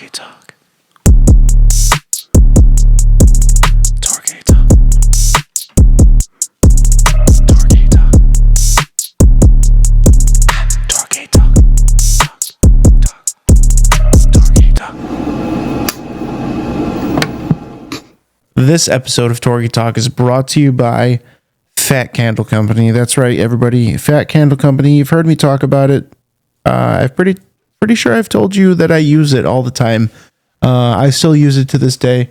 TorgyTalk. TorgyTalk. TorgyTalk. TorgyTalk. TorgyTalk. This episode of TorgyTalk is brought to you by Fat Candle Company. That's right, everybody. Fat Candle Company. You've heard me talk about it. I'm pretty sure I've told you that I use it all the time. I still use it to this day,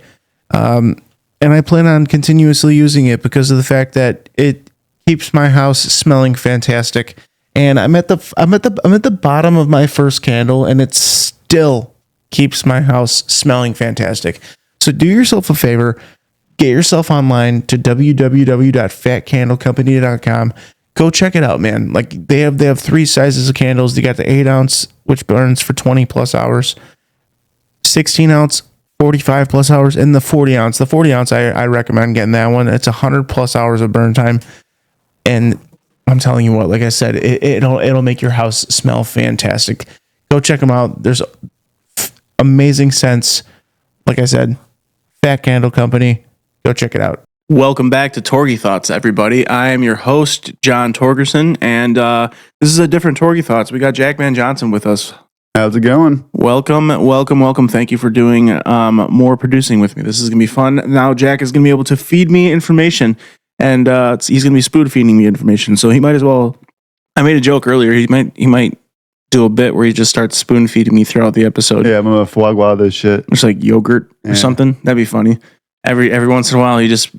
and I plan on continuously using it because of the fact that it keeps my house smelling fantastic. And I'm at the bottom of my first candle, and it still keeps my house smelling fantastic. So do yourself a favor. Get yourself online to www.fatcandlecompany.com. Go check it out, man. Like they have three sizes of candles. They got the 8 ounce, which burns for 20 plus hours, 16 ounce, 45 plus hours, and the 40 ounce. The 40 ounce, I recommend getting that one. It's 100 plus hours of burn time. And I'm telling you what, like I said, it'll make your house smell fantastic. Go check them out. There's amazing scents. Like I said, Fat Candle Company. Go check it out. Welcome back to TorgyThoughts, everybody. I am your host, John Torgerson, and this is a different TorgyThoughts. We got Mann Johnson with us. How's it going? Welcome. Thank you for doing more producing with me. This is going to be fun. Now, Jack is going to be able to feed me information, and he's going to be spoon feeding me information, so he might as well. I made a joke earlier. He might do a bit where he just starts spoon feeding me throughout the episode. Yeah, I'm going to foie gras this shit. It's like yogurt or something. That'd be funny. Every once in a while, he just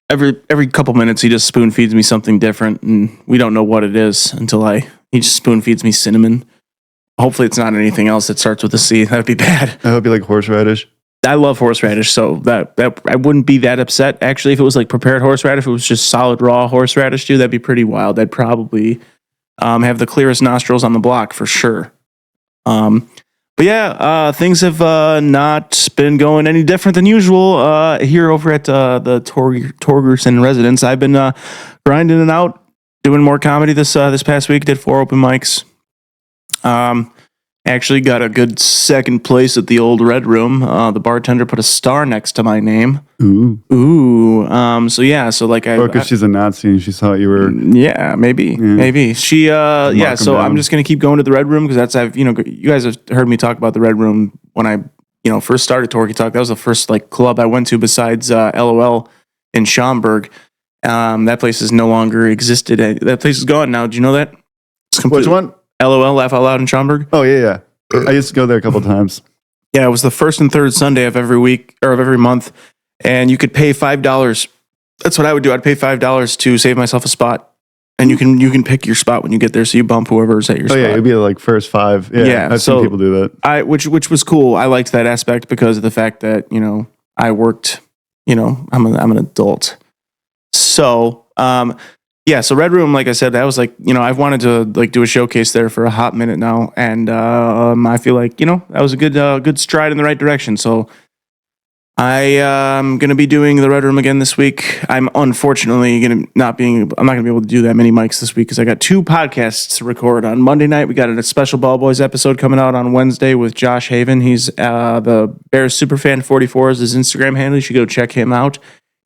every couple minutes, he just spoon feeds me something different, and we don't know what it is until he just spoon feeds me cinnamon. Hopefully, it's not anything else that starts with a C. That'd be bad. I hope you like horseradish. I love horseradish, so that I wouldn't be that upset. Actually, if it was like prepared horseradish, if it was just solid raw horseradish, dude, that'd be pretty wild. I'd probably have the clearest nostrils on the block for sure. But yeah, things have not been going any different than usual here over at the Torgerson residence. I've been grinding it out, doing more comedy this past week. Did 4 open mics. Actually got a good second place at the old Red Room. The bartender put a star next to my name. Ooh. So yeah, so like because she's a Nazi and she thought you were. Yeah, maybe. She yeah. So down. I'm just gonna keep going to the Red Room because you guys have heard me talk about the Red Room when I first started TorgyTalk. That was the first like club I went to besides LOL in Schaumburg. That place is no longer existed. That place is gone now. Do you know that? Which one? LOL, Laugh Out Loud in Schaumburg. Oh yeah. I used to go there a couple times. Yeah, it was the first and third Sunday of every week or of every month, and you could pay $5. That's what I would do. I'd pay $5 to save myself a spot, and you can pick your spot when you get there. So you bump whoever's at your spot. Oh yeah, it'd be like first 5. Yeah, I've seen people do that. Which was cool. I liked that aspect because of the fact that I worked. I'm an adult, so. Yeah, so Red Room, like I said, that was like, I've wanted to like do a showcase there for a hot minute now, and I feel like, that was a good stride in the right direction. So I am going to be doing the Red Room again this week. I'm unfortunately I'm not going to be able to do that many mics this week because I got 2 podcasts to record. On Monday night, we got a special Ball Boys episode coming out on Wednesday with Josh Haven. He's the Bears Superfan 44 is his Instagram handle. You should go check him out.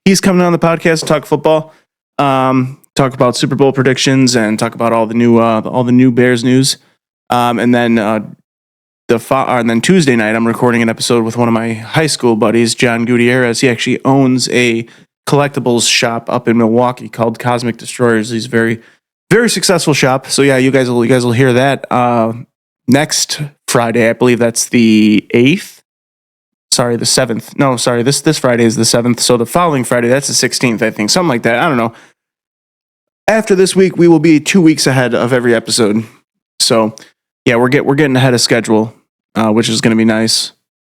He's coming on the podcast to talk football. Talk about Super Bowl predictions and talk about all the new Bears news. And then Tuesday night, I'm recording an episode with one of my high school buddies, John Gutierrez. He actually owns a collectibles shop up in Milwaukee called Cosmic Destroyers. He's a very, very successful shop. So yeah, you guys will hear that next Friday. I believe that's the 8th. Sorry, the 7th. No, sorry, this Friday is the 7th. So the following Friday, that's the 16th, I think, something like that. I don't know. After this week, we will be 2 weeks ahead of every episode. So, yeah, we're getting ahead of schedule, which is going to be nice.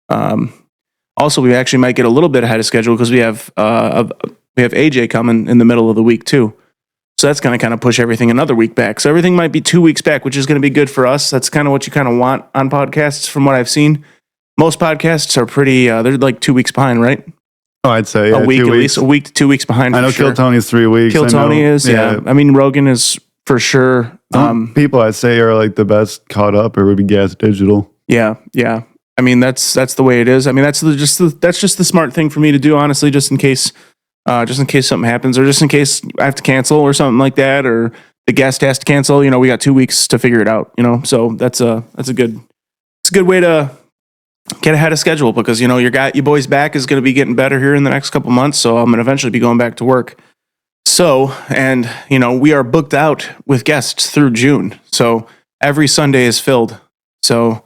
Also, we actually might get a little bit ahead of schedule because we have AJ coming in the middle of the week too. So that's going to kind of push everything another week back. So everything might be 2 weeks back, which is going to be good for us. That's kind of what you kind of want on podcasts, from what I've seen. Most podcasts are pretty. They're like 2 weeks behind, right? Oh, I'd say a week at least, a week to 2 weeks behind. I know sure. Kill Tony's 3 weeks. Kill Tony is, yeah. I mean, Rogan is for sure. People I'd say are like the best caught up, or would be Gas Digital. Yeah. I mean, that's the way it is. I mean, that's just the smart thing for me to do, honestly, just in case something happens, or just in case I have to cancel or something like that, or the guest has to cancel. You know, we got 2 weeks to figure it out. You know, so that's a good way to get ahead of schedule, because you know your boy's back is going to be getting better here in the next couple months. So I'm going to eventually be going back to work. So, and you know, we are booked out with guests through June. So every Sunday is filled. So,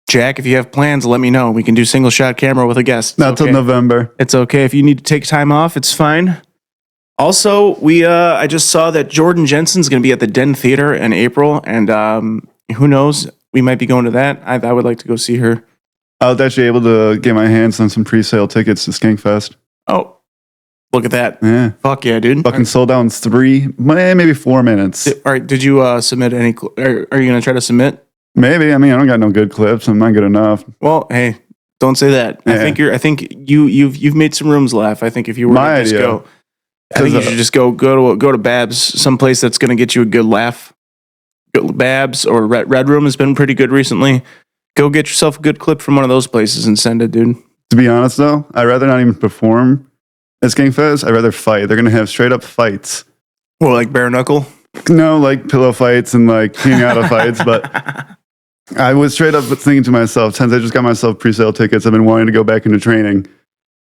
Jack, if you have plans, let me know. We can do single shot camera with a guest. Not till November. It's okay. If you need to take time off, it's fine. Also, I just saw that Jordan Jensen's going to be at the Den Theater in April, and who knows? We might be going to that. I would like to go see her. I was actually able to get my hands on some pre-sale tickets to Skankfest. Oh, look at that. Yeah. Fuck yeah, dude. Fucking sold out in 3, maybe 4 minutes. All right. Did you submit any? Are you going to try to submit? Maybe. I mean, I don't got no good clips. I'm not good enough. Well, hey, don't say that. Yeah. I think you've made some rooms laugh. I think if you were to just go, I think you should just go to Babs, someplace that's going to get you a good laugh. Babs or Red Room has been pretty good recently. Go get yourself a good clip from one of those places and send it, dude. To be honest, though, I'd rather not even perform at Skankfest. I'd rather fight. They're going to have straight up fights. Well, like bare knuckle? No, like pillow fights and like pinata fights. But I was straight up thinking to myself, since I just got myself pre-sale tickets, I've been wanting to go back into training.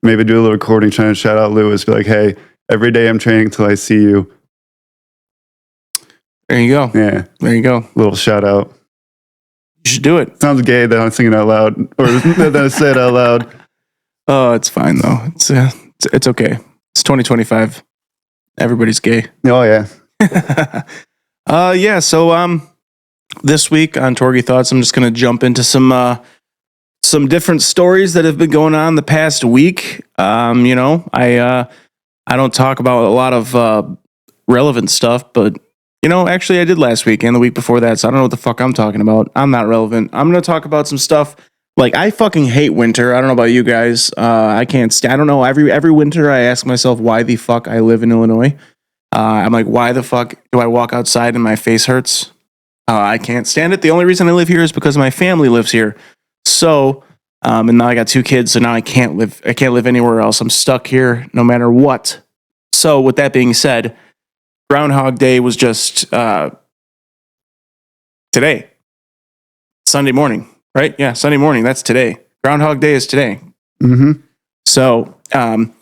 Maybe do a little recording trying to shout out Lewis. Be like, hey, every day I'm training till I see you. There you go. Yeah. There you go. Little shout out. You should do it. Sounds gay that I'm singing out loud, or that I said out loud. Oh, it's fine though. It's okay. It's 2025. Everybody's gay. Oh yeah. Yeah. So this week on TorgyThoughts, I'm just gonna jump into some different stories that have been going on the past week. You know, I don't talk about a lot of relevant stuff, but you know, actually I did last week and the week before that, so I don't know what the fuck I'm talking about. I'm not relevant. I'm going to talk about some stuff. Like, I fucking hate winter. I don't know about you guys. I can't stand, I don't know. Every winter I ask myself why the fuck I live in Illinois. I'm like, why the fuck do I walk outside and my face hurts? I can't stand it. The only reason I live here is because my family lives here. So, and now I got 2 kids, so now I can't live anywhere else. I'm stuck here no matter what. So with that being said, Groundhog Day was just today, Sunday morning, right? Yeah, Sunday morning. That's today. Groundhog Day is today. Mm-hmm. So I'm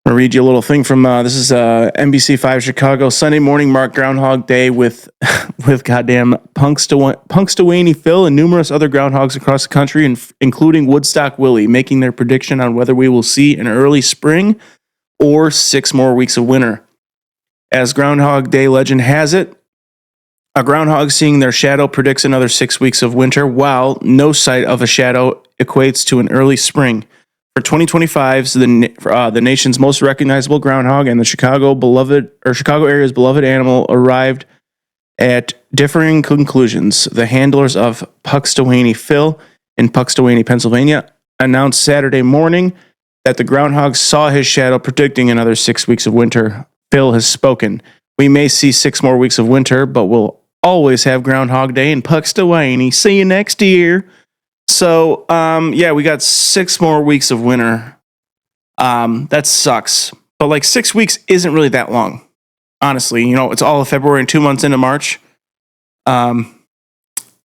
gonna read you a little thing from this is NBC5 Chicago. Sunday morning marked Groundhog Day with goddamn Punxsutawney Phil and numerous other groundhogs across the country, including Woodstock Willie, making their prediction on whether we will see an early spring or 6 more weeks of winter. As Groundhog Day legend has it, a groundhog seeing their shadow predicts another 6 weeks of winter, while no sight of a shadow equates to an early spring. For 2025, the nation's most recognizable groundhog and the Chicago area's beloved animal arrived at differing conclusions. The handlers of Punxsutawney Phil in Punxsutawney, Pennsylvania, announced Saturday morning that the groundhog saw his shadow predicting another 6 weeks of winter. Phil has spoken. We may see 6 more weeks of winter, but we'll always have Groundhog Day in Punxsutawney. See you next year. So, yeah, we got 6 more weeks of winter. That sucks. But like 6 weeks isn't really that long. Honestly, you know, it's all of February and 2 months into March.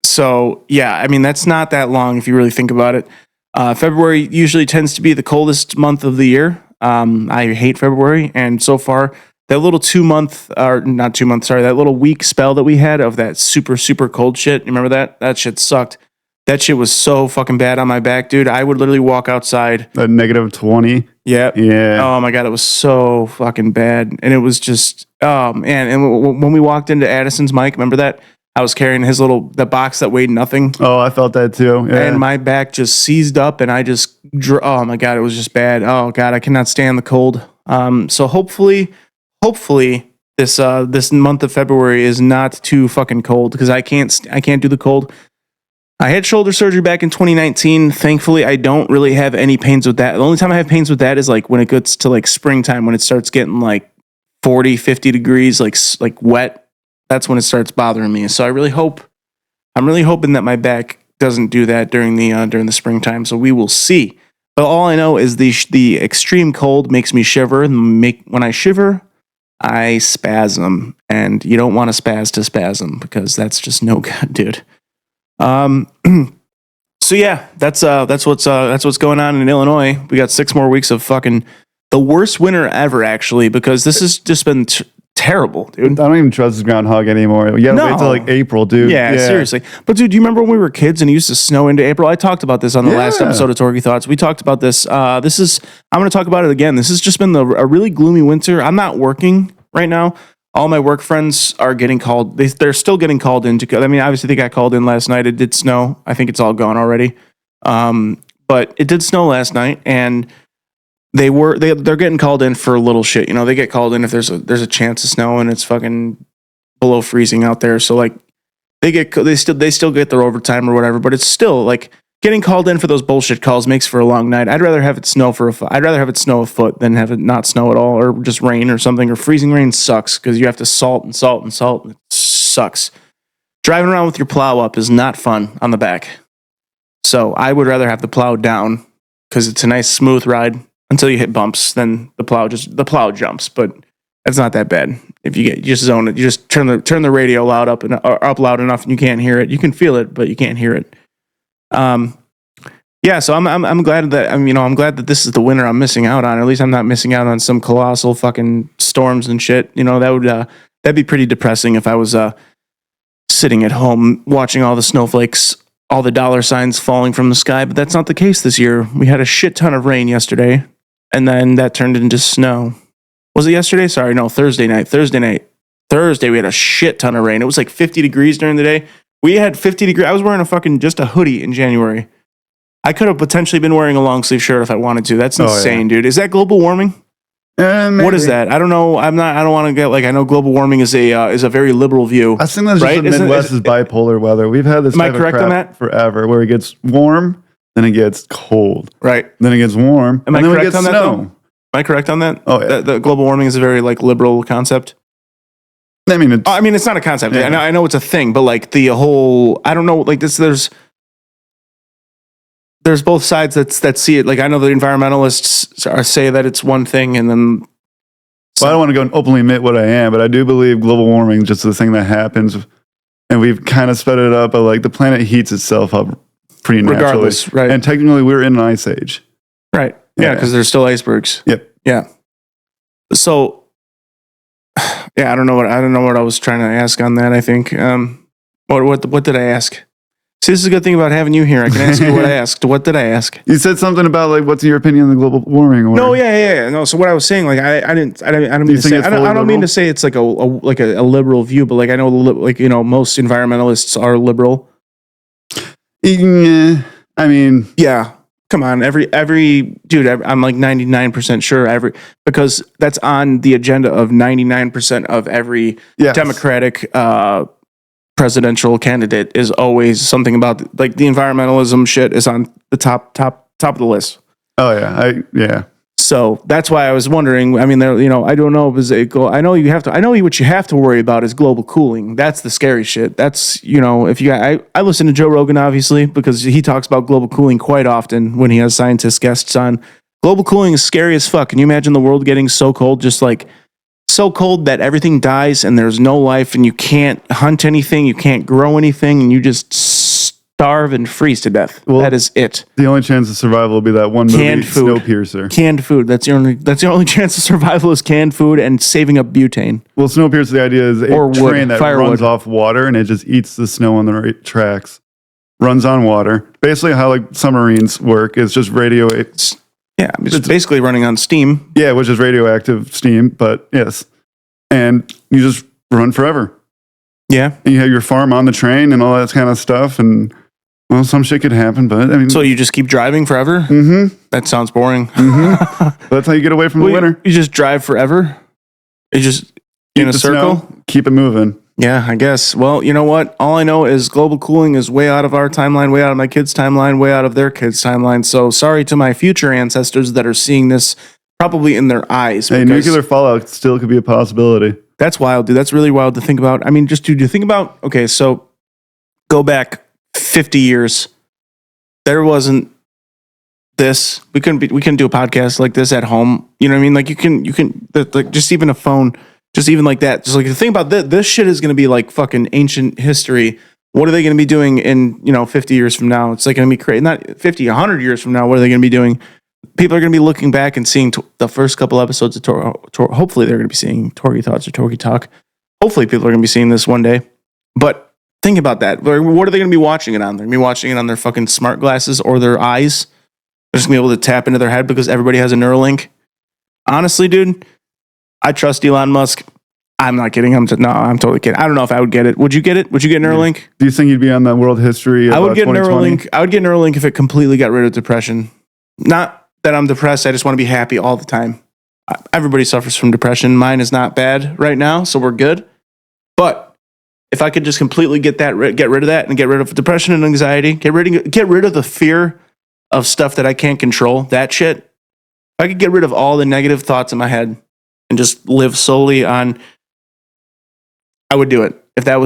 So yeah, I mean, that's not that long if you really think about it. February usually tends to be the coldest month of the year. I hate February, and so far, that little that little week spell that we had of that super, super cold shit. You remember that? That shit sucked. That shit was so fucking bad on my back, dude. I would literally walk outside. At -20? Yeah. Yeah. Oh my God, it was so fucking bad. And it was just, oh man. And when we walked into Addison's mic, remember that? I was carrying the box that weighed nothing. Oh, I felt that too. Yeah. And my back just seized up and I just, oh my God, it was just bad. Oh God, I cannot stand the cold. So hopefully this month of February is not too fucking cold, because I can't do the cold. I had shoulder surgery back in 2019. Thankfully, I don't really have any pains with that. The only time I have pains with that is like when it gets to like springtime, when it starts getting like 40, 50 degrees, like wet. That's when it starts bothering me. So I'm really hoping that my back doesn't do that during the springtime. So we will see. But all I know is the extreme cold makes me shiver, and when I shiver, I spasm, and you don't want to spasm because that's just no good, dude. So yeah, that's what's going on in Illinois. We got 6 more weeks of fucking the worst winter ever, actually, because this has just been terrible, dude. I don't even trust this groundhog anymore. You gotta wait till like April, dude. Yeah, seriously. But dude, do you remember when we were kids and it used to snow into April? I talked about this on the last episode of TorgyThoughts. We talked about this. I'm going to talk about it again. This has just been a really gloomy winter. I'm not working right now. All my work friends are getting called. They're still getting called in. Obviously they got called in last night. It did snow. I think it's all gone already. But it did snow last night, and they're getting called in for little shit. They get called in if there's a chance of snow and it's fucking below freezing out there. So like they still get their overtime or whatever, but it's still like getting called in for those bullshit calls makes for a long night. I'd rather have it snow I'd rather have it snow a foot than have it not snow at all, or just rain or something. Or freezing rain sucks because you have to salt and salt and salt. And it sucks. Driving around with your plow up is not fun on the back. So I would rather have the plow down because it's a nice smooth ride. Until you hit bumps, then the plow jumps, but it's not that bad. If you just zone it, you just turn the radio loud up loud enough, and you can't hear it. You can feel it, but you can't hear it. Yeah. So I'm glad that I'm glad that this is the winter I'm missing out on. Or at least I'm not missing out on some colossal fucking storms and shit. That'd be pretty depressing if I was sitting at home watching all the snowflakes, all the dollar signs falling from the sky. But that's not the case this year. We had a shit ton of rain yesterday. And then that turned into snow. Was it yesterday? Sorry, no, Thursday night. Thursday, we had a shit ton of rain. It was like 50 degrees during the day. We had 50 degrees. I was wearing just a hoodie in January. I could have potentially been wearing a long sleeve shirt if I wanted to. That's insane, dude. Is that global warming? What is that? I don't know. I don't want to get I know global warming is a very liberal view. I think that's right? Just the Midwest is bipolar weather. We've had this type of crap forever, where it gets warm, then it gets cold. Right. Then it gets warm. Am I then correct on that, though? Am I correct on that? Oh, yeah. The global warming is a very liberal concept. I mean, it's not a concept. Yeah. I know it's a thing, but the whole, I don't know, there's both sides that see it. I know the environmentalists say that it's one thing, and then. Well, I don't want to go and openly admit what I am, but I do believe global warming is just the thing that happens, and we've kind of sped it up. But the planet heats itself up pretty naturally. Regardless, right? And technically, we're in an ice age, right? Yeah, because there's still icebergs. Yep. Yeah. So, yeah, I don't know what I was trying to ask on that. I think. What did I ask? See, this is a good thing about having you here. I can ask you what I asked. What did I ask? You said something about what's your opinion on the global warming? No, yeah. No, so what I was saying, I don't mean to say it's a liberal view, but I know most environmentalists are liberal. Yeah, I mean, yeah. Come on, every dude, I'm 99% sure because that's on the agenda of 99% of every Democratic presidential candidate is always something about the environmentalism shit is on the top of the list. Oh yeah, So that's why I was wondering. I mean, I don't know I know what you have to worry about is global cooling. That's the scary shit. That's if you I listen to Joe Rogan obviously because he talks about global cooling quite often when he has scientist guests on. Global cooling is scary as fuck. Can you imagine the world getting so cold, so cold that everything dies and there's no life and you can't hunt anything, you can't grow anything, and you just starve and freeze to death. Well, that is it. The only chance of survival will be that one movie, Snowpiercer. Canned food. That's the only chance of survival is canned food and saving up butane. Well, Snowpiercer, the idea is a train that runs off water and it just eats the snow on the tracks. Runs on water. Basically how submarines work is just yeah, it's basically running on steam. Yeah, which is radioactive steam, but yes. And you just run forever. Yeah. And you have your farm on the train and all that kind of stuff. And, well, some shit could happen, but I mean. So you just keep driving forever? Mm-hmm. That sounds boring. Mm-hmm. That's how you get away from the winter. You just drive forever? You just in a circle? Snow, keep it moving. Yeah, I guess. Well, you know what? All I know is global cooling is way out of our timeline, way out of my kids' timeline, way out of their kids' timeline. So sorry to my future ancestors that are seeing this probably in their eyes. Hey, nuclear fallout still could be a possibility. That's wild, dude. That's really wild to think about. I mean, just to think about, okay, so go back 50 years, there wasn't this. We couldn't do a podcast like this at home. You know what I mean? Like you can like just even a phone, just even like that. Just like the thing about this shit is going to be like fucking ancient history. What are they going to be doing in 50 years from now? It's like going to be crazy. Not 50, 100 years from now. What are they going to be doing? People are going to be looking back and seeing the first couple episodes of hopefully they're going to be seeing TorgyThoughts or TorgyTalk. Hopefully people are going to be seeing this one day. But think about that. What are they going to be watching it on? They're going to be watching it on their fucking smart glasses or their eyes. They're just going to be able to tap into their head because everybody has a Neuralink. Honestly, dude, I trust Elon Musk. I'm not kidding. I'm totally kidding. I don't know if I would get it. Would you get it? Would you get Neuralink? Do you think you'd be on the world history? I would get Neuralink. I would get Neuralink if it completely got rid of depression. Not that I'm depressed. I just want to be happy all the time. Everybody suffers from depression. Mine is not bad right now, so we're good. But if I could just completely get rid of that and get rid of depression and anxiety, get rid of the fear of stuff that I can't control, that shit. If I could get rid of all the negative thoughts in my head and just live solely on, I would do it. If that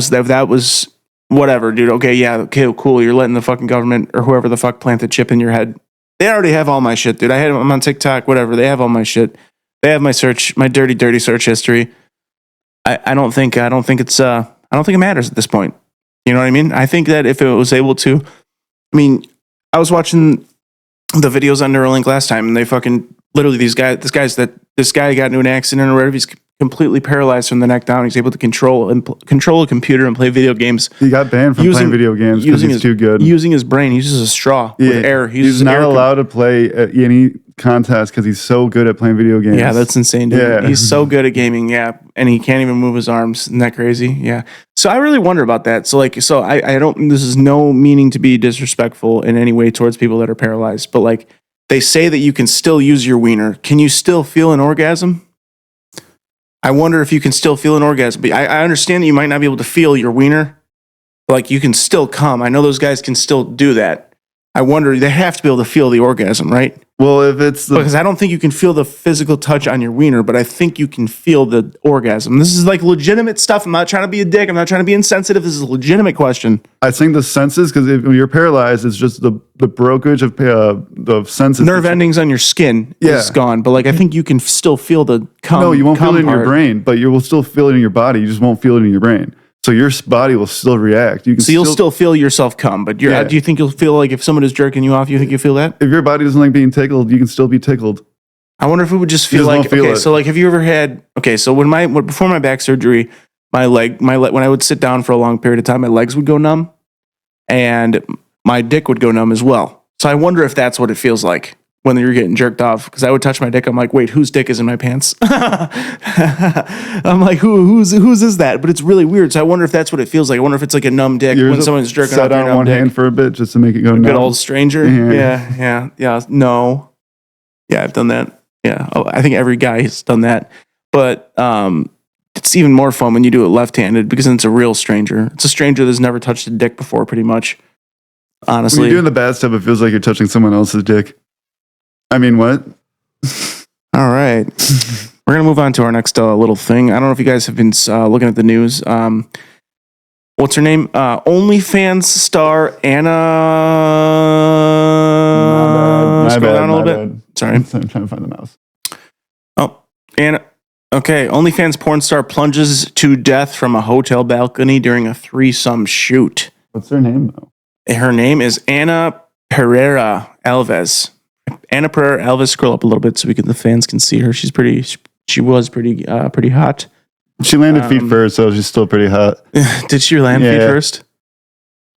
was whatever, dude. Okay, yeah, okay, cool. You're letting the fucking government or whoever the fuck plant the chip in your head. They already have all my shit, dude. I'm on TikTok, whatever. They have all my shit. They have my dirty search history. I don't think it matters at this point. You know what I mean? I think that if it was able to, I was watching the videos on Neuralink last time, and they fucking literally this guy got into an accident or whatever. He's completely paralyzed from the neck down. He's able to control a computer and play video games. He got banned from playing video games because he's too good. Using his brain, he uses a straw with air. He's not allowed to play at any contest because he's so good at playing video games. Yeah, that's insane, dude. Yeah. He's so good at gaming, yeah, and he can't even move his arms. Isn't that crazy? Yeah. So I really wonder about that. So I don't. This is no meaning to be disrespectful in any way towards people that are paralyzed, but like they say that you can still use your wiener. Can you still feel an orgasm? I wonder if you can still feel an orgasm. But I understand that you might not be able to feel your wiener. But like you can still come. I know those guys can still do that. I wonder, they have to be able to feel the orgasm, right? Well, if it's because I don't think you can feel the physical touch on your wiener, but I think you can feel the orgasm. This is like legitimate stuff. I'm not trying to be a dick. I'm not trying to be insensitive. This is a legitimate question. I think the senses, because when you're paralyzed, it's just the brokerage of the senses. Nerve endings on your skin is gone, but like I think you can still feel the cum. No, you won't feel it in your brain, but you will still feel it in your body. You just won't feel it in your brain. So your body will still react. You'll still feel yourself come, but do you think you'll feel like if someone is jerking you off, you think you feel that? If your body doesn't like being tickled, you can still be tickled. I wonder if it would just feel like, so like have you ever had, so before my back surgery, my leg, when I would sit down for a long period of time, my legs would go numb and my dick would go numb as well. So I wonder if that's what it feels like when you're getting jerked off, because I would touch my dick. I'm like, wait, whose dick is in my pants? I'm like, whose is that? But it's really weird. So I wonder if that's what it feels like. I wonder if it's like a numb dick when someone's jerking off your numb one dick. hand for a bit just to make it go numb. Good old stranger. Yeah. No. Yeah, I've done that. Yeah. Oh, I think every guy has done that. But it's even more fun when you do it left-handed because then it's a real stranger. It's a stranger that's never touched a dick before, pretty much. Honestly. When you're doing the bad stuff, it feels like you're touching someone else's dick. I mean, what? All right. We're going to move on to our next little thing. I don't know if you guys have been looking at the news. What's her name? OnlyFans star Anna. Scroll down a little bit. Sorry. I'm trying to find the mouse. Oh, Anna. Okay. OnlyFans porn star plunges to death from a hotel balcony during a threesome shoot. What's her name, though? Her name is Ana Pereira Alves. Ana Pereira Alves, scroll up a little bit so the fans can see her. She was pretty hot. She landed feet first, so she's still pretty hot. Did she land feet first?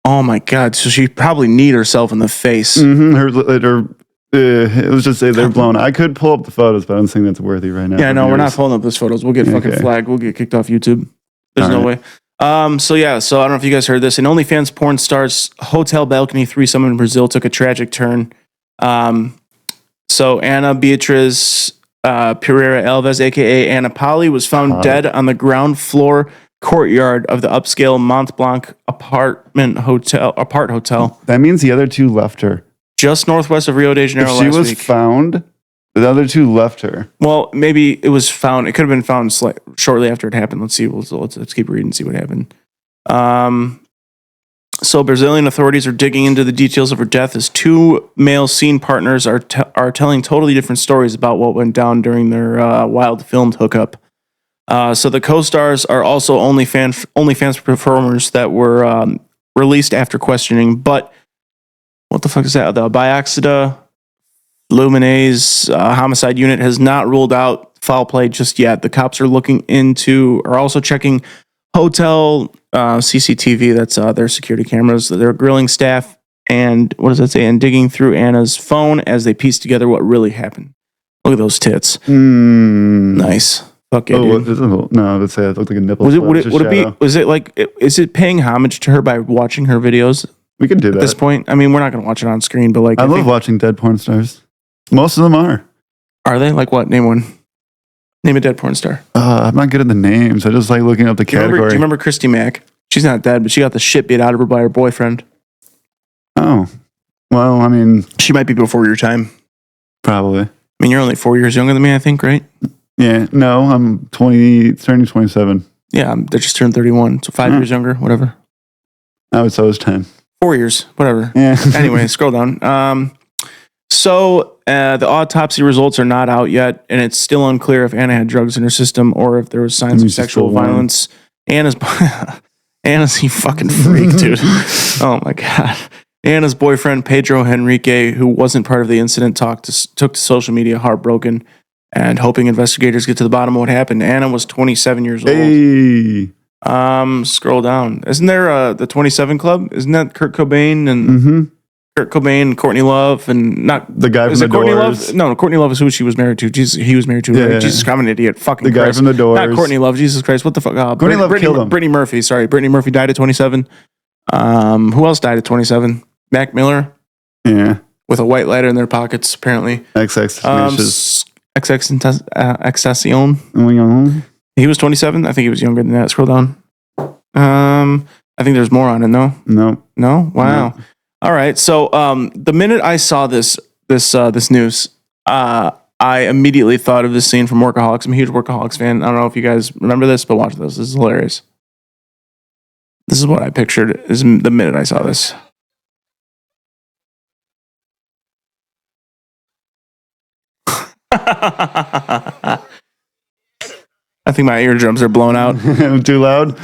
Oh my God. So she probably kneed herself in the face. Mm-hmm. Let's just say they're blown. I could pull up the photos, but I don't think that's worthy right now. Yeah, no, we're not pulling up those photos. We'll get fucking flagged. We'll get kicked off YouTube. There's no way. So I don't know if you guys heard this. An OnlyFans porn star's hotel balcony threesome in Brazil took a tragic turn. So Ana Beatriz Pereira Alves, aka Ana Polly, was found dead on the ground floor courtyard of the upscale Mont Blanc apart hotel. That means the other two left her. Just northwest of Rio de Janeiro last week. She was found, the other two left her. Well, maybe it was found. It could have been found shortly after it happened. Let's see. Let's keep reading and see what happened. So Brazilian authorities are digging into the details of her death as two male scene partners are telling totally different stories about what went down during their wild filmed hookup. So the co-stars are also OnlyFans performers that were released after questioning. But what the fuck is that? The Bioxida Lumina's homicide unit has not ruled out foul play just yet. The cops are are also checking hotel CCTV. That's their security cameras. They're grilling staff and what does that say? And digging through Anna's phone as they piece together what really happened. Look at those tits. Nice. Fuck yeah, dude. No, let's say it looked like a nipple. Is it paying homage to her by watching her videos? We could do that at this point. I mean, we're not going to watch it on screen, but like I love watching dead porn stars. Most of them are. Are they? Like what? Name one. Name a dead porn star. I'm not good at the names. I just like looking up the category. Do you remember Christy Mack? She's not dead, but she got the shit beat out of her by her boyfriend. Oh, well, I mean, she might be before your time. Probably. I mean, you're only 4 years younger than me, I think, right? Yeah. No, I'm turning 27. Yeah, they just turned 31, so 5 years younger, whatever. I was 10. 4 years, whatever. Yeah. Anyway, scroll down. So the autopsy results are not out yet, and it's still unclear if Anna had drugs in her system or if there was signs of sexual violence. Anna's you fucking freak, dude. Oh my god. Anna's boyfriend Pedro Henrique, who wasn't part of the incident, took to social media heartbroken and hoping investigators get to the bottom of what happened. Anna was 27 years old. Hey. Scroll down. Isn't there the 27 Club? Isn't that Kurt Cobain and Kurt Cobain, Courtney Love, and not the guy from the Courtney Doors? Love? No, Courtney Love is who she was married to. He was married to. Yeah. Jesus, I'm an idiot. Fucking the guy Christ. from the Doors. Not Courtney Love. Jesus Christ, what the fuck? Courtney Love killed him. Brittany Murphy. Sorry, Brittany Murphy died at 27. Who else died at 27? Mac Miller. Yeah. With a white lighter in their pockets, apparently. XXXTentacion. He was 27. I think he was younger than that. Scroll down. I think there's more on it. No. Wow. No. All right. So the minute I saw this news, I immediately thought of this scene from Workaholics. I'm a huge Workaholics fan. I don't know if you guys remember this, but watch this. This is hilarious. This is what I pictured is the minute I saw this. I think my eardrums are blown out. Too loud?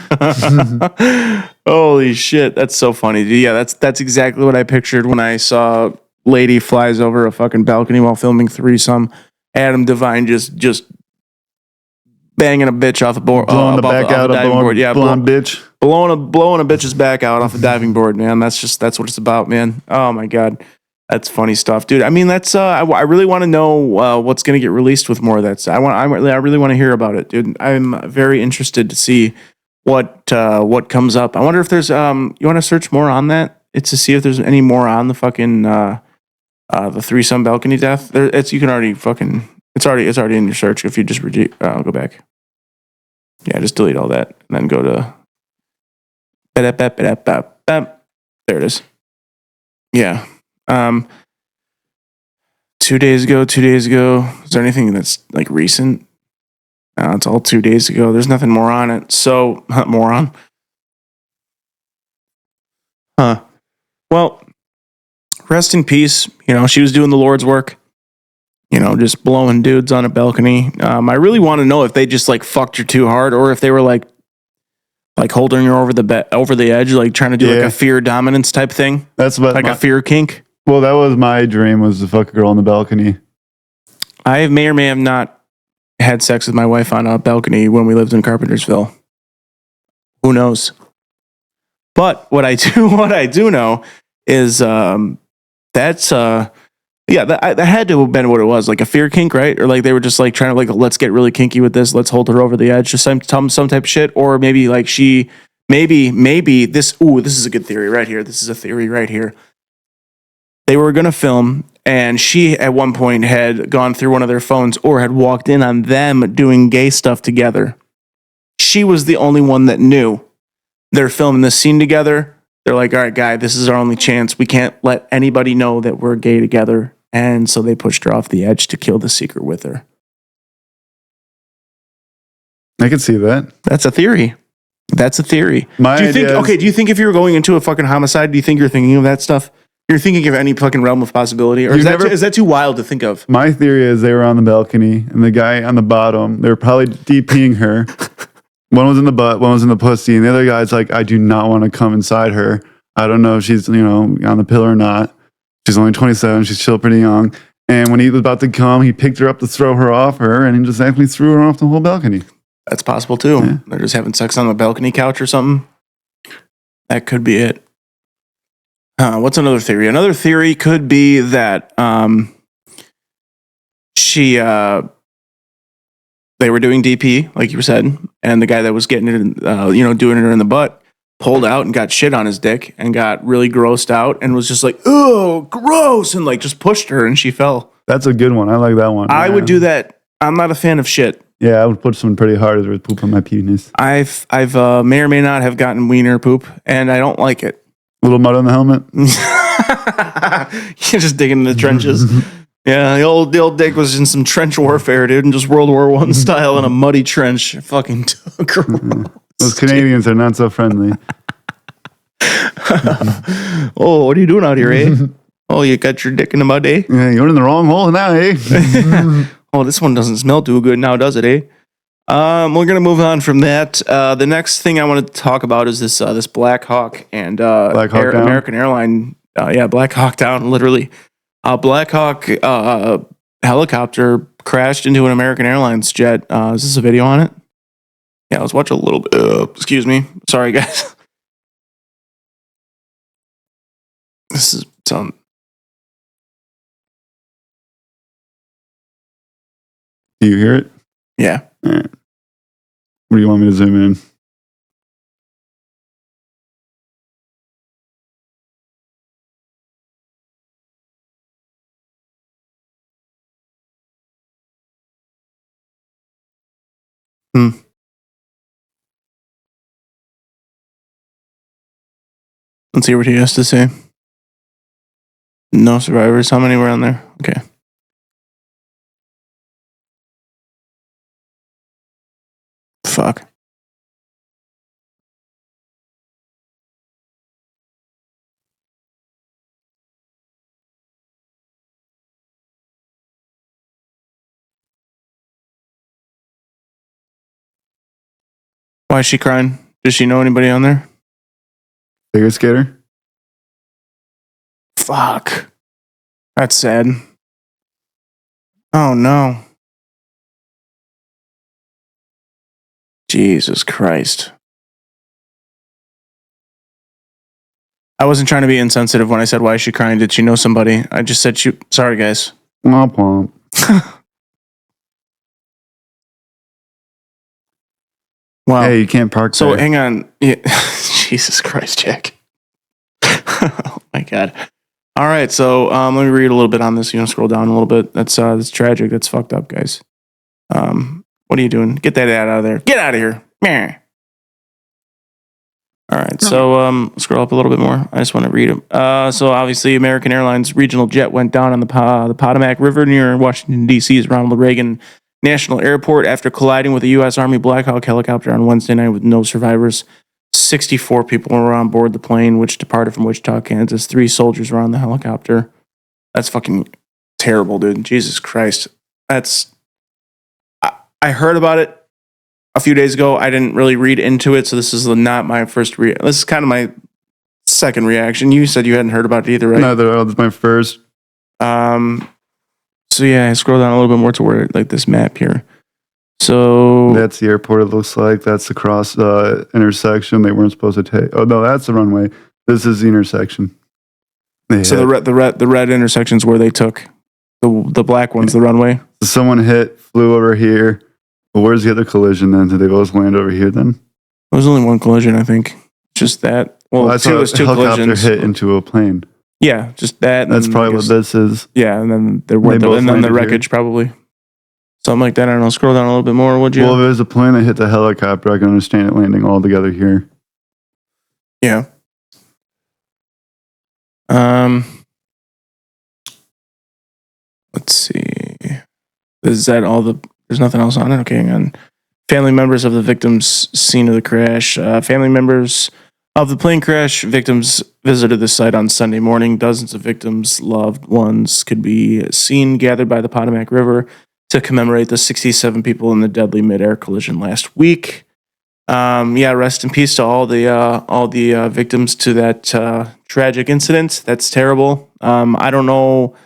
Holy shit, that's so funny. Yeah, that's exactly what I pictured when I saw lady flies over a fucking balcony while filming Threesome. Adam Devine just banging a bitch off the board. Blowing the back out of a blonde bitch. Blowing a bitch's back out off the diving board, man. That's what it's about, man. Oh my God. That's funny stuff, dude. I mean, that's I really want to know what's going to get released with more of that. I really want to hear about it, dude. I'm very interested to see what comes up. I wonder if there's you want to search more on that? It's to see if there's any more on the fucking the threesome balcony death. It's already in your search if you just go back. Yeah, just delete all that and then go to there it is. Yeah. 2 days ago. Is there anything that's like recent? It's all 2 days ago. There's nothing more on it. So, moron. Well, rest in peace. You know, she was doing the Lord's work. You know, just blowing dudes on a balcony. I really want to know if they just like fucked her too hard or if they were like holding her over the edge, like trying to do like a fear dominance type thing. That's what a fear kink. Well, that was my dream, was to fuck a girl on the balcony. I may or may have not had sex with my wife on a balcony when we lived in Carpentersville. Who knows? But what I do know is that had to have been what it was, like a fear kink, right? Or like they were just like trying to like, let's get really kinky with this, let's hold her over the edge, just some type of shit. Or maybe like maybe this is a good theory right here. This is a theory right here. They were going to film, and she at one point had gone through one of their phones or had walked in on them doing gay stuff together. She was the only one that knew. They're filming this scene together. They're like, all right, guy, this is our only chance. We can't let anybody know that we're gay together. And so they pushed her off the edge to kill the secret with her. I could see that. That's a theory. That's a theory. My do you think? idea is- Okay, do you think if you were going into a fucking homicide, do you think you're thinking of that stuff? You're thinking of any fucking realm of possibility, or is that too wild to think of? My theory is they were on the balcony, and the guy on the bottom, they were probably DPing her. One was in the butt, one was in the pussy, and the other guy's like, I do not want to come inside her. I don't know if she's, on the pill or not. She's only 27. She's still pretty young. And when he was about to come, he picked her up to throw her off her, and he just actually threw her off the whole balcony. That's possible too. Yeah. They're just having sex on the balcony couch or something. That could be it. What's another theory? Another theory could be that they were doing DP, like you said, and the guy that was getting it, doing it in the butt, pulled out and got shit on his dick and got really grossed out and was just like, oh, gross, and like just pushed her and she fell. That's a good one. I like that one. I would do that. I'm not a fan of shit. Yeah, I would put someone pretty hard as there was poop on my penis. I've may or may not have gotten wiener poop, and I don't like it. A little mud on the helmet. You're just digging in the trenches. Yeah, the old dick was in some trench warfare, dude, and just World War I style in a muddy trench. Fucking gross. Those Canadians are not so friendly. Oh, what are you doing out here, eh? Oh, you got your dick in the mud, eh? Yeah, you're in the wrong hole now, eh? Oh, this one doesn't smell too good now, does it, eh? We're gonna move on from that. The next thing I want to talk about is this Black Hawk and Black Hawk down? American airline. Black Hawk down, literally. Black Hawk helicopter crashed into an American Airlines jet. Is this a video on it? Yeah, let's watch a little bit. Excuse me. Sorry, guys. This is some. Do you hear it? Yeah. All right. What do you want me to zoom in? Let's see what he has to say. No survivors. How many were on there? Okay. Fuck. Why is she crying? Does she know anybody on there? Figure skater? Fuck. That's sad. Oh no. Jesus Christ. I wasn't trying to be insensitive when I said, why is she crying? Did she know somebody? I just said, sorry guys. Womp womp. Wow. Hey, you can't park So there. hang on. Yeah. Jesus Christ, Jack. Oh my God. All right. So let me read a little bit on this. Scroll down a little bit. That's tragic. That's fucked up, guys. What are you doing? Get that ad out of there. Get out of here. Meh. All right. So scroll up a little bit more. I just want to read them. So obviously, American Airlines regional jet went down on the Potomac River near Washington, D.C.'s Ronald Reagan National Airport after colliding with a U.S. Army Black Hawk helicopter on Wednesday night with no survivors. 64 people were on board the plane, which departed from Wichita, Kansas. 3 soldiers were on the helicopter. That's fucking terrible, dude. Jesus Christ. I heard about it a few days ago. I didn't really read into it, so this is not my first this is kind of my second reaction. You said you hadn't heard about it either, right? No, that was my first. So yeah, I scroll down a little bit more to where like this map here. So That's the airport, it looks like. That's the cross intersection they weren't supposed to take. Oh, no, that's the runway. This is the intersection. So the red intersections where they took the black one's the runway. Someone flew over here. Well, where's the other collision then? Did they both land over here then? There was only one collision, I think. Just that. Well, That's there was 2 helicopter collisions. hit into a plane. Yeah, just that. That's probably what this is. Yeah, and then both and then the landed wreckage probably. Something like that. I don't know. Scroll down a little bit more, would you? Well, if it was a plane that hit the helicopter, I can understand it landing all together here. Yeah. Let's see. Is that all the... There's nothing else on it? Okay, hang on. family members of the victims scene of the crash. Family members of the plane crash victims visited the site on Sunday morning. Dozens of victims' loved ones could be seen gathered by the Potomac River to commemorate the 67 people in the deadly midair collision last week. Rest in peace to all the victims to that tragic incident. That's terrible. I don't know.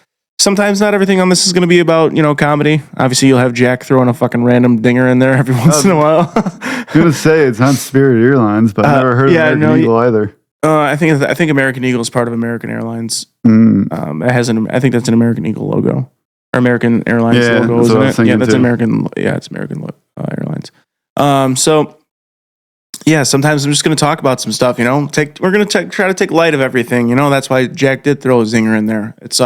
Sometimes not everything on this is going to be about, comedy. Obviously, you'll have Jack throwing a fucking random dinger in there every once in a while. I'm going to say it's not Spirit Airlines, but I've never heard of American Eagle either. I think American Eagle is part of American Airlines. It has I think that's an American Eagle logo. Or American Airlines logo, isn't it? Yeah, that's too. American. Yeah, it's American Airlines. Sometimes I'm just going to talk about some stuff, we're going to try to take light of everything, that's why Jack did throw a zinger in there. It's,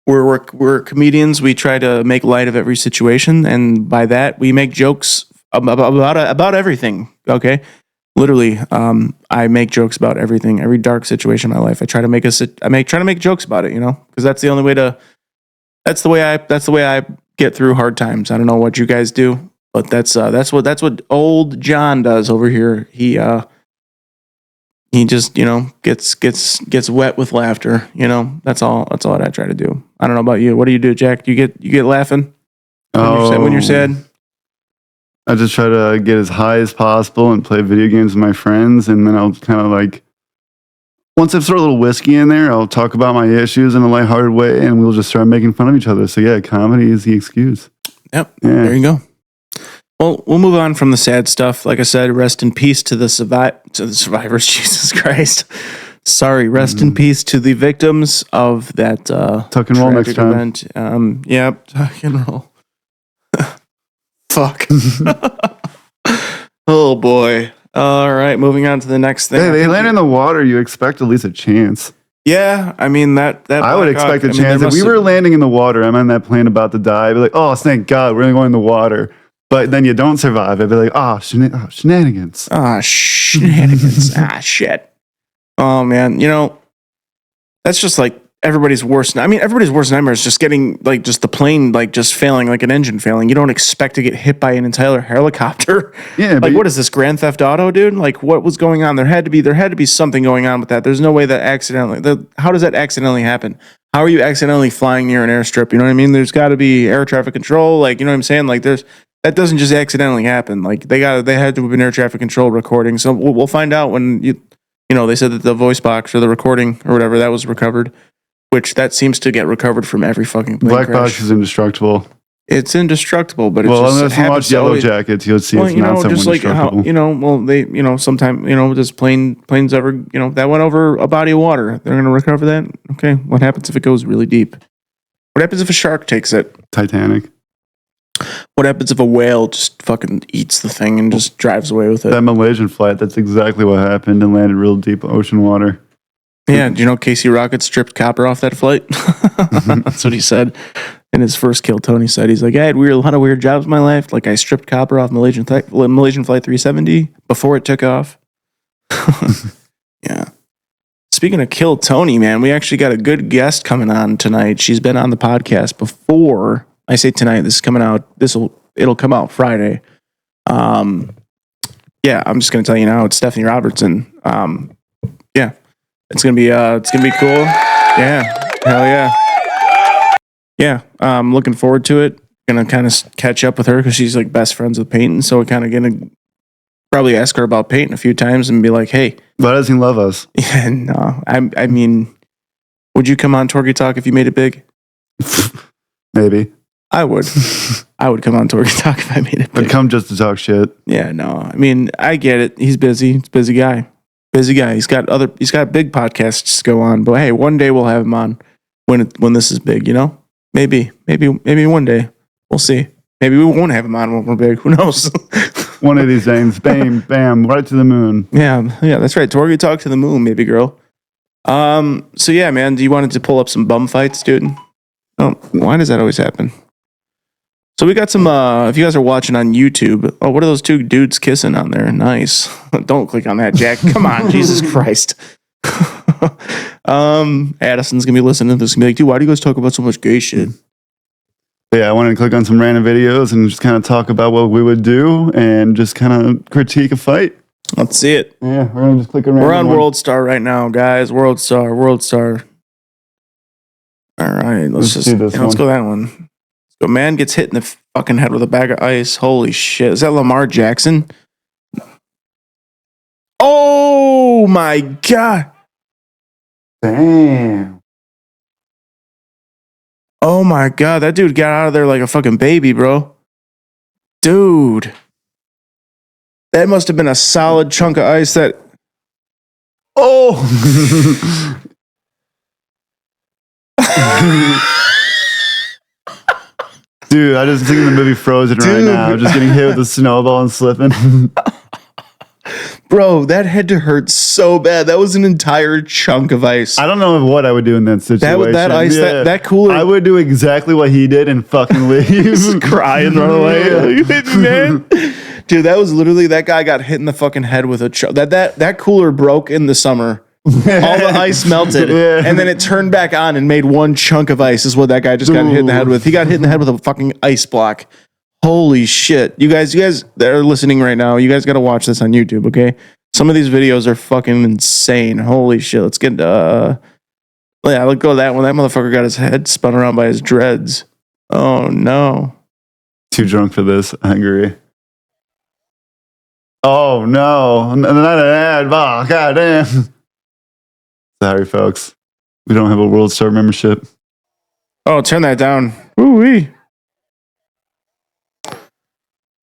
we're comedians. We try to make light of every situation. And by that, we make jokes about everything. Okay. Literally. I make jokes about everything, every dark situation in my life. I try to make jokes about it, because that's the only way that's the way I get through hard times. I don't know what you guys do. But that's what old John does over here. He just gets wet with laughter. That's all I try to do. I don't know about you. What do you do, Jack? You get laughing when you're sad. I just try to get as high as possible and play video games with my friends, and then I'll kind of once I've thrown a little whiskey in there, I'll talk about my issues in a lighthearted way, and we'll just start making fun of each other. So yeah, comedy is the excuse. Yep. Yeah. There you go. Well, we'll move on from the sad stuff. Like I said, rest in peace to the survivors. Jesus Christ. Sorry, rest in peace to the victims of that tuck and roll next time. Event. Tuck and roll. Fuck. Oh boy. All right, moving on to the next thing. Hey, they land in the water. You expect at least a chance. Yeah, I mean that I would expect a chance. If we were landing in the water, I'm on that plane about to die. I'd be like, oh, thank God, we're going to go in the water. But then you don't survive. I'd be like, shenanigans. Shenanigans. Shit. Oh, man. That's just like everybody's worst. I mean, everybody's worst nightmare is just getting just the plane, just failing, like an engine failing. You don't expect to get hit by an entire helicopter. Yeah. What is this, Grand Theft Auto, dude? What was going on? There had to be something going on with that. There's no way that how does that accidentally happen? How are you accidentally flying near an airstrip? You know what I mean? There's got to be air traffic control. You know what I'm saying? That doesn't just accidentally happen. They had to have been air traffic control recording. So we'll find out when they said that the voice box or the recording or whatever that was recovered, which that seems to get recovered from every fucking plane Black crash. box is indestructible. It's indestrucable, but unless you watch Yellow Jackets, you'll see it's not so indestructible. Sometime does planes ever that went over a body of water? They're going to recover that. Okay, what happens if it goes really deep? What happens if a shark takes it? Titanic. What happens if a whale just fucking eats the thing and just drives away with it? That Malaysian flight, that's exactly what happened and landed real deep ocean water. Yeah, do you know Casey Rocket stripped copper off that flight? That's what he said in his first Kill Tony said. He's like, I had a lot of weird jobs in my life. I stripped copper off Malaysian Flight 370 before it took off. Yeah. Speaking of Kill Tony, man, we actually got a good guest coming on tonight. She's been on the podcast before. I say tonight, this is coming out. It'll come out Friday. I'm just gonna tell you now. It's Stephanie Robertson. It's gonna be cool. Yeah, hell yeah. Yeah, I'm looking forward to it. Gonna kind of catch up with her because she's best friends with Peyton. So we're kind of gonna probably ask her about Peyton a few times and be like, hey, why does he love us? Yeah, no, I mean, would you come on TorgyTalk if you made it big? Maybe. I would come on TorgyTalk if I made it big. But come just to talk shit. Yeah, no. I mean, I get it. He's busy. He's a busy guy. He's got big podcasts to go on. But hey, one day we'll have him on when this is big, Maybe one day. We'll see. Maybe we won't have him on when we're big. Who knows? One of these things. Bam, bam, right to the moon. Yeah, that's right. TorgyTalk to the moon, baby girl. So yeah, man, do you want to pull up some bum fights, dude? Oh, why does that always happen? So we got some, if you guys are watching on YouTube, what are those two dudes kissing on there? Nice. Don't click on that, Jack. Come on, Jesus Christ. Addison's going to be listening to this and be like, dude, why do you guys talk about so much gay shit? Yeah, I wanted to click on some random videos and just kind of talk about what we would do and just kind of critique a fight. Let's see it. Yeah, we're gonna just click around. We're on World Star right now, guys. World Star. All right, let's do this let's one. go that one. Let's go. Man gets hit in the fucking head with a bag of ice. Holy shit! Is that Lamar Jackson? Oh my god! Damn. Oh my god! That dude got out of there like a fucking baby, bro. Dude, that must have been a solid chunk of ice. That. Oh. Dude, I just thinking the movie Frozen right now. Just getting hit with a snowball and slipping. Bro, that had to hurt so bad. That was an entire chunk of ice. I don't know what I would do in that situation. That ice, that cooler. I would do exactly what he did and fucking leave. Just cry and run away. Yeah. You hit me, man. Dude, that was literally, that guy got hit in the fucking head with a that cooler broke in the summer. All the ice melted, and then it turned back on and made one chunk of ice. Is what that guy just got hit in the head with. He got hit in the head with a fucking ice block. Holy shit! You guys that are listening right now, you guys got to watch this on YouTube. Okay, some of these videos are fucking insane. Holy shit! Let's get let's go to that one. That motherfucker got his head spun around by his dreads. Oh no! Too drunk for this. I agree. Oh no! Not an ad. Oh, god damn. Sorry, folks. We don't have a World Star membership. Oh, turn that down. Ooh-wee.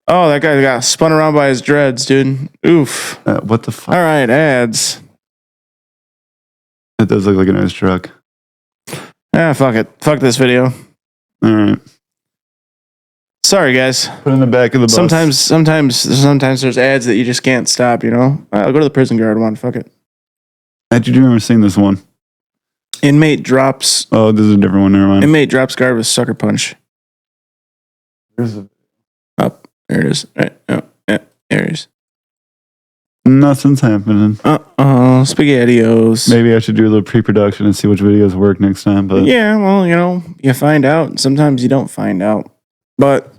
Oh, that guy got spun around by his dreads, dude. Oof. What the fuck? All right, ads. It does look like a nice truck. Ah, fuck it. Fuck this video. All right. Sorry, guys. Put in the back of the bus. Sometimes there's ads that you just can't stop, you know? I'll go to the prison guard one. Fuck it. I do remember seeing this one. Inmate drops. Oh, this is a different one. Never mind. Inmate drops guard with sucker punch. Up. There it is. Right. Oh, yeah. There it is. Nothing's happening. SpaghettiOs. Maybe I should do a little pre-production and see which videos work next time. But yeah, well, you know, you find out. Sometimes you don't find out. But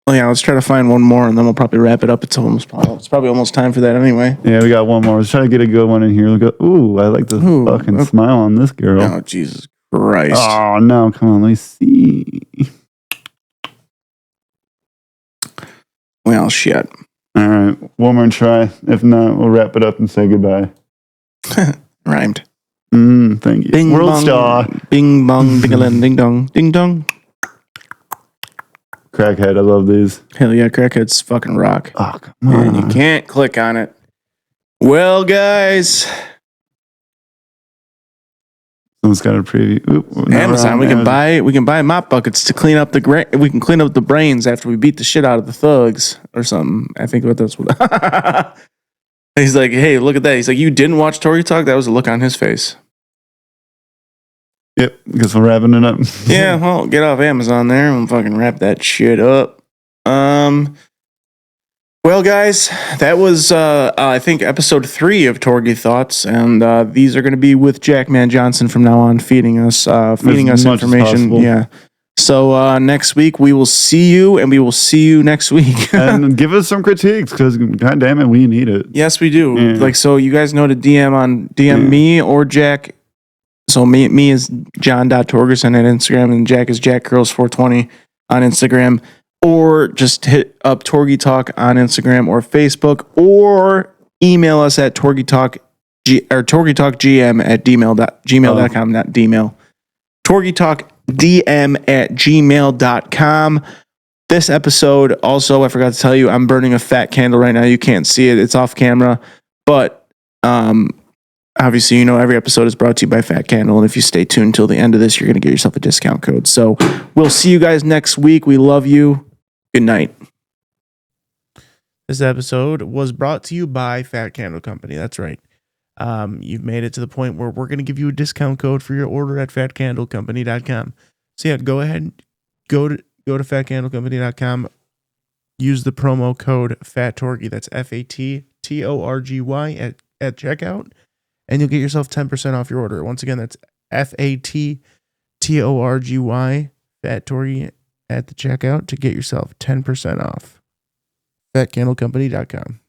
well, yeah, let's try to find one more, and then we'll probably wrap it up. It's probably almost time for that anyway. Yeah, we got one more. Let's try to get a good one in here. Look, ooh, I like the fucking smile on this girl. Oh, Jesus Christ! Oh no, come on, let me see. Well, shit. All right, one more try. If not, we'll wrap it up and say goodbye. Rhymed. Thank you. Bing World bong, Star. Bing bong, ding-a-ling, ding dong, ding dong. Crackhead, I love these. Hell yeah, crackheads fucking rock. Oh, come on. And you can't click on it. Well, guys, Someone's got a preview. Oop, Amazon. We can buy mop buckets to clean up we can clean up the brains after we beat the shit out of the thugs or something. I think that's what. He's like, hey, look at that. He's like, you didn't watch TorgyTalk? That was a look on his face. Yep, guess we're wrapping it up. Yeah, well, get off Amazon there and fucking wrap that shit up. Well, guys, that was I think episode 3 of TorgyThoughts, and these are going to be with Mann Johnson from now on, feeding us information. Yeah. So next week we will see you, and we will see you next week. And give us some critiques, because god damn it, we need it. Yes, we do. Yeah. Like, so you guys know to DM me or Jack. So me is John.Torgerson at Instagram, and Jack is JackCurls420 on Instagram. Or just hit up TorgyTalk on Instagram or Facebook, or email us at TorgyTalkGM at gmail.com, not dmail. TorgyTalkDM at gmail.com. This episode, also, I forgot to tell you, I'm burning a fat candle right now. You can't see it. It's off camera. But obviously, you know, every episode is brought to you by Fat Candle. And if you stay tuned until the end of this, you're going to get yourself a discount code. So we'll see you guys next week. We love you. Good night. This episode was brought to you by Fat Candle Company. That's right. You've made it to the point where we're going to give you a discount code for your order at fatcandlecompany.com. So yeah, go ahead, go to fatcandlecompany.com. Use the promo code FATTORGY. That's FATTORGY at checkout, and you'll get yourself 10% off your order. Once again, that's FATTORGY, FATTORGY at the checkout to get yourself 10% off. FatCandleCompany.com.